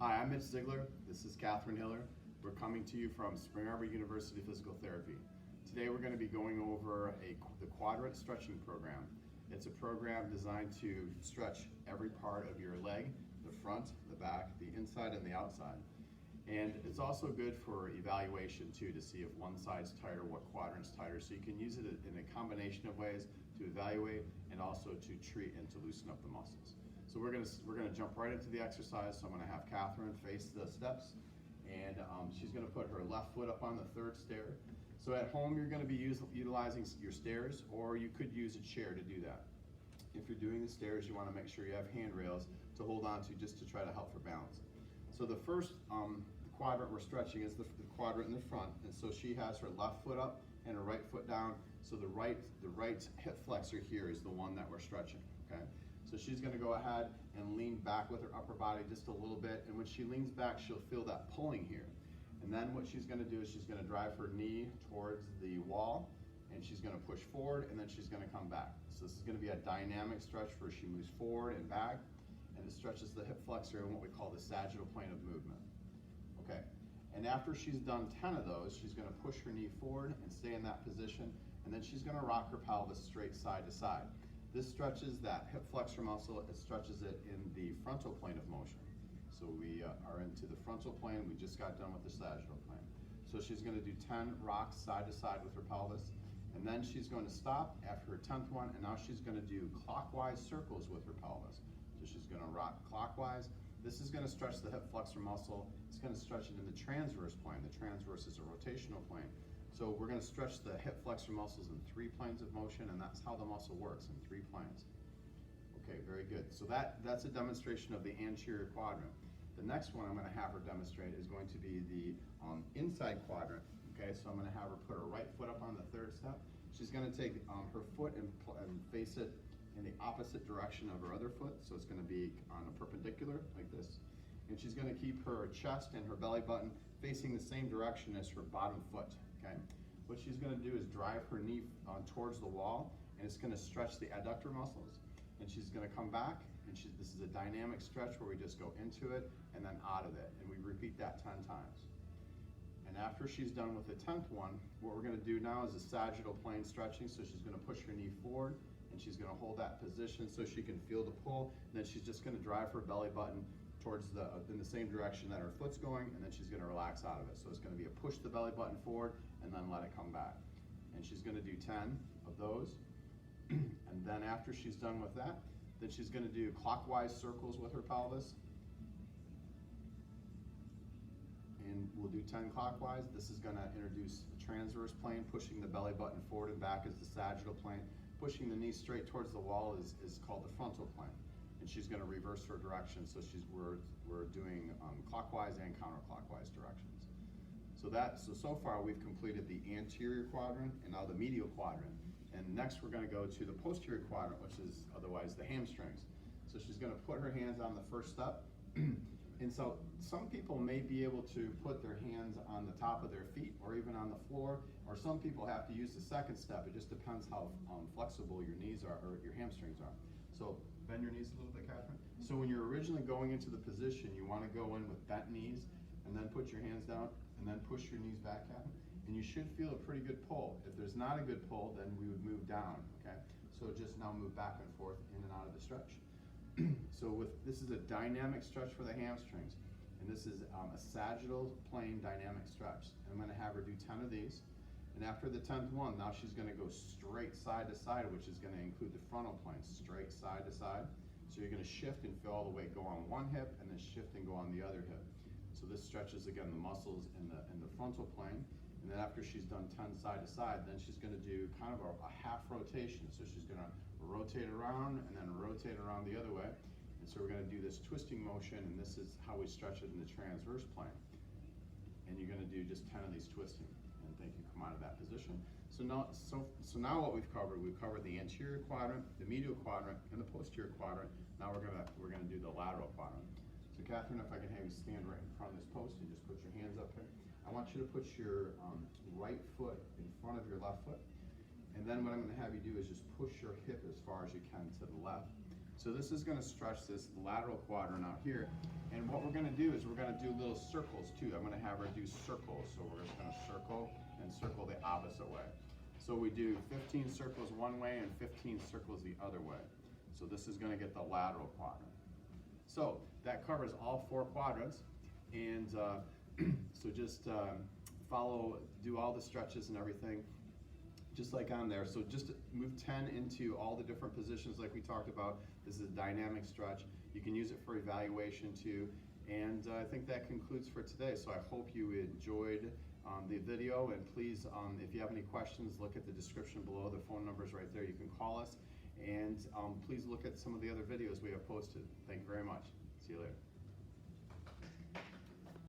Hi, I'm Mitch Ziegler. This is Catherine Hiller. We're coming to you from Spring Arbor University Physical Therapy. Today we're going to be going over the Quadrant stretching program. It's a program designed to stretch every part of your leg, the front, the back, the inside, and the outside. And it's also good for evaluation too, to see if one side's tighter, what quadrant's tighter. So you can use it in a combination of ways to evaluate and also to treat and to loosen up the muscles. So we're gonna jump right into the exercise. So I'm gonna have Catherine face the steps, and she's gonna put her left foot up on the third stair. So at home, you're gonna be utilizing your stairs, or you could use a chair to do that. If you're doing the stairs, you wanna make sure you have handrails to hold on to just to try to help for balance. So the first quadrant we're stretching is the quadrant in the front, and so she has her left foot up and her right foot down. So the right hip flexor here is the one that we're stretching. Okay, so she's going to go ahead and lean back with her upper body just a little bit, and when she leans back, she'll feel that pulling here. And then what she's going to do is she's going to drive her knee towards the wall, and she's going to push forward, and then she's going to come back. So this is going to be a dynamic stretch where she moves forward and back, and it stretches the hip flexor in what we call the sagittal plane of movement. Okay, and after she's done 10 of those, she's going to push her knee forward and stay in that position, and then she's going to rock her pelvis straight side to side. This stretches that hip flexor muscle, it stretches it in the frontal plane of motion. So we are into the frontal plane, we just got done with the sagittal plane. So she's going to do 10 rocks side to side with her pelvis, and then she's going to stop after her 10th one, and now she's going to do clockwise circles with her pelvis. So she's going to rock clockwise. This is going to stretch the hip flexor muscle. It's going to stretch it in the transverse plane. The transverse is a rotational plane. So we're going to stretch the hip flexor muscles in 3 planes of motion, and that's how the muscle works, in 3 planes. Okay, very good. So that's a demonstration of the anterior quadrant. The next one I'm going to have her demonstrate is going to be the inside quadrant. Okay, so I'm going to have her put her right foot up on the third step. She's going to take her foot and face it in the opposite direction of her other foot, so it's going to be on a perpendicular like this. And she's going to keep her chest and her belly button facing the same direction as her bottom foot. Okay. What she's going to do is drive her knee towards the wall, and it's going to stretch the adductor muscles. And she's going to come back, and this is a dynamic stretch where we just go into it and then out of it, and we repeat that 10 times. And after she's done with the 10th one, what we're going to do now is a sagittal plane stretching. So she's going to push her knee forward, and she's going to hold that position so she can feel the pull. And then she's just going to drive her belly button towards in the same direction that her foot's going, and then she's going to relax out of it. So it's going to be a push the belly button forward and then let it come back. And she's going to do 10 of those. And then after she's done with that, then she's going to do clockwise circles with her pelvis. And we'll do 10 clockwise. This is going to introduce a transverse plane, pushing the belly button forward and back is the sagittal plane. Pushing the knee straight towards the wall is called the frontal plane. And she's going to reverse her direction, so we're doing clockwise and counterclockwise directions. So far we've completed the anterior quadrant and now the medial quadrant. And next we're going to go to the posterior quadrant, which is otherwise the hamstrings. So she's going to put her hands on the first step. And so some people may be able to put their hands on the top of their feet or even on the floor, or some people have to use the second step. It just depends how flexible your knees are or your hamstrings are. So bend your knees a little bit, Catherine. So when you're originally going into the position, you want to go in with bent knees and then put your hands down and then push your knees back, Catherine. And you should feel a pretty good pull. If there's not a good pull, then we would move down, okay? So just now move back and forth in and out of the stretch. So this is a dynamic stretch for the hamstrings, and this is a sagittal plane dynamic stretch. And I'm going to have her do 10 of these, and after the 10th one, now she's going to go straight side to side, which is going to include the frontal plane, straight side to side. So you're going to shift and feel all the weight go on one hip, and then shift and go on the other hip. So this stretches again the muscles in the frontal plane. And then after she's done 10 side to side, then she's going to do kind of a half rotation. So she's going to rotate around and then rotate around the other way. And so we're going to do this twisting motion, and this is how we stretch it in the transverse plane. And you're going to do just 10 of these twisting, and then you come out of that position. So now what we've covered the anterior quadrant, the medial quadrant, and the posterior quadrant. Now we're going to do the lateral quadrant. So Catherine, if I can have you stand right in front of this post and just put your hands up here. I want you to put your right foot in front of your left foot. And then what I'm going to have you do is just push your hip as far as you can to the left. So this is going to stretch this lateral quadrant out here. And what we're going to do is we're going to do little circles too. I'm going to have her do circles. So we're just going to circle and circle the opposite way. So we do 15 circles one way and 15 circles the other way. So this is going to get the lateral quadrant. So that covers all 4 quadrants. And so just do all the stretches and everything, just like on there. So just move 10 into all the different positions like we talked about. This is a dynamic stretch. You can use it for evaluation too. And I think that concludes for today. So I hope you enjoyed the video, and please, if you have any questions, look at the description below. The phone number is right there. You can call us, and please look at some of the other videos we have posted. Thank you very much. See you later.